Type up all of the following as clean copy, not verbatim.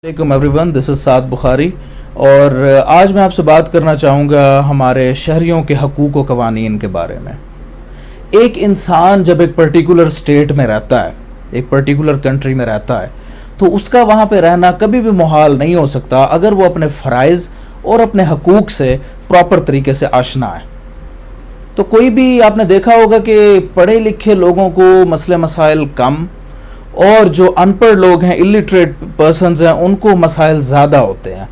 वालेकुम everyone, this is साद बुखारी और आज मैं आपसे बात करना चाहूँगा हमारे शहरियों के हकूक़ व क़वानीन के बारे में। एक इंसान जब एक पर्टिकुलर स्टेट में रहता है, एक पर्टिकुलर कंट्री में रहता है, तो उसका वहाँ पे रहना कभी भी मुहाल नहीं हो सकता अगर वो अपने फ़राइज़ और अपने हकूक़ से प्रॉपर तरीके से आशना है। तो कोई भी आपने देखा होगा कि पढ़े लिखे लोगों को मसले मसाइल कम और जो अनपढ़ लोग हैं, इलिटरेट पर्सनस हैं, उनको मसाइल ज़्यादा होते हैं।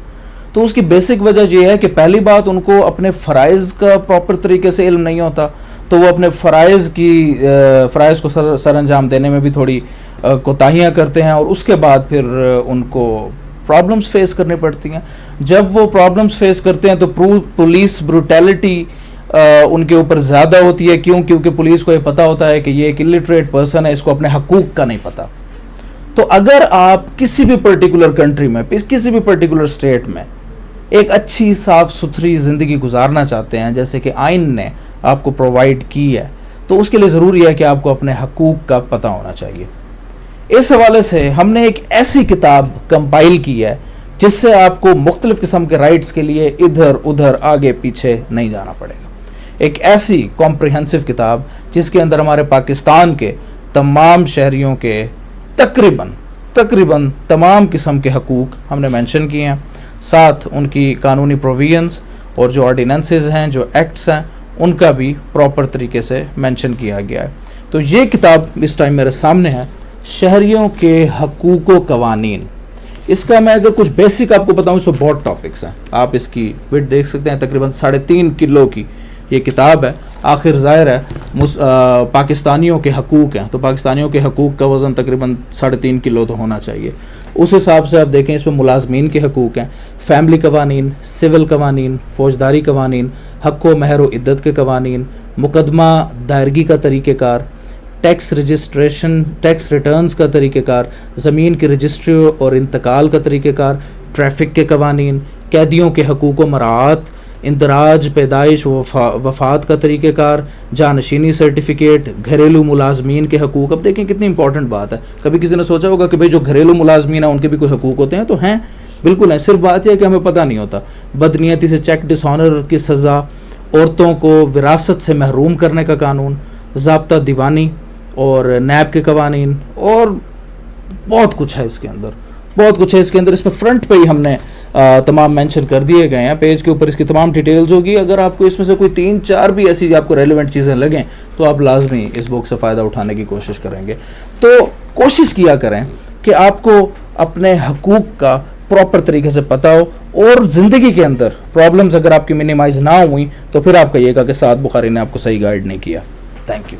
तो उसकी बेसिक वजह यह है कि पहली बात, उनको अपने फ़राइज़ का प्रॉपर तरीके से इल्म नहीं होता, तो वो अपने फ़राइज़ को सर अंजाम देने में भी थोड़ी कोताहियाँ करते हैं और उसके बाद फिर उनको प्रॉब्लम्स फेस करनी पड़ती हैं। जब वो प्रॉब्लम्स फेस करते हैं तो पुलिस ब्रूटैलिटी उनके ऊपर ज़्यादा होती है। क्योंकि पुलिस को ये पता होता है कि ये एक इलिटरेट पर्सन है, इसको अपने हकूक़ का नहीं पता। तो अगर आप किसी भी पर्टिकुलर कंट्री में, किसी भी पर्टिकुलर स्टेट में एक अच्छी साफ़ सुथरी ज़िंदगी गुजारना चाहते हैं, जैसे कि आइन ने आपको प्रोवाइड की है, तो उसके लिए ज़रूरी है कि आपको अपने हकूक़ का पता होना चाहिए। इस हवाले से हमने एक ऐसी किताब कंपाइल की है जिससे आपको मुख्तलिफ़ किस्म के राइट्स के लिए इधर उधर आगे पीछे नहीं जाना पड़ेगा। एक ऐसी कॉम्प्रिहेंसिव किताब जिसके अंदर हमारे पाकिस्तान के तमाम शहरियों के तकरीबन तमाम किस्म के हकूक़ हमने मेंशन किए हैं, साथ उनकी कानूनी प्रोविजंस और जो ऑर्डिनेंसेस हैं, जो एक्ट्स हैं, उनका भी प्रॉपर तरीके से मेंशन किया गया है। तो ये किताब इस टाइम मेरे सामने है, शहरियों के हकूक़ व क़वानीन। इसका मैं अगर कुछ बेसिक आपको बताऊँ, इसमें बहुत टॉपिक्स हैं। आप इसकी विड्थ देख सकते हैं, तकरीबन 3.5 किलो की ये किताब है। आखिर ज़ाहिर है पाकिस्तानियों के हकूक़ हैं, तो पाकिस्तानियों के हकूक़ का वज़न तकरीबन 3.5 किलो तो होना चाहिए। उस हिसाब से आप देखें, इसमें मुलाज़मीन के हकूक़ हैं, फैमिली कवानीन, सिविल कवानीन, फ़ौजदारी कवानीन, हक़ व महर व इद्दत के कवानीन, मुकदमा दायरगी का तरीक़ेकार, टैक्स रजिस्ट्रेशन, टैक्स रिटर्न्स का तरीक़ेकार, ज़मीन की रजिस्ट्री और इंतकाल का तरीक़ेकार, ट्रैफ़िक के कवानीन, कैदियों के हकूक़ व मराआत, इंदराज, पैदाइश वफ़ात का तरीक़ेकार, जानशीनी सर्टिफिकेट, घरेलू मुलाजमीन के हकूक़। अब देखें कितनी इंपॉर्टेंट बात है। कभी किसी ने सोचा होगा कि भाई जो घरेलू मुलाजमीन हैं उनके भी कोई हकूक़ होते हैं, तो हैं, बिल्कुल हैं। सिर्फ बात यह है कि हमें पता नहीं होता। बदनीयती से चेक डिसऑनर की सज़ा, औरतों को विरासत से महरूम करने का कानून, ज़ाब्ता दीवानी और नैब के कवानीन, और बहुत कुछ है इसके अंदर, बहुत कुछ है इसके अंदर। इसमें फ्रंट पे ही हमने तमाम मेंशन कर दिए गए हैं, पेज के ऊपर इसकी तमाम डिटेल्स होगी। अगर आपको इसमें से कोई 3-4 भी ऐसी आपको रेलेवेंट चीज़ें लगें तो आप लाजमी इस बुक से फ़ायदा उठाने की कोशिश करेंगे। तो कोशिश किया करें कि आपको अपने हकूक़ का प्रॉपर तरीके से पता हो, और ज़िंदगी के अंदर प्रॉब्लम्स अगर आपकी मिनिमाइज़ ना हुई तो फिर आप कहिएगा कि साद बुखारी ने आपको सही गाइड नहीं किया। Thank you.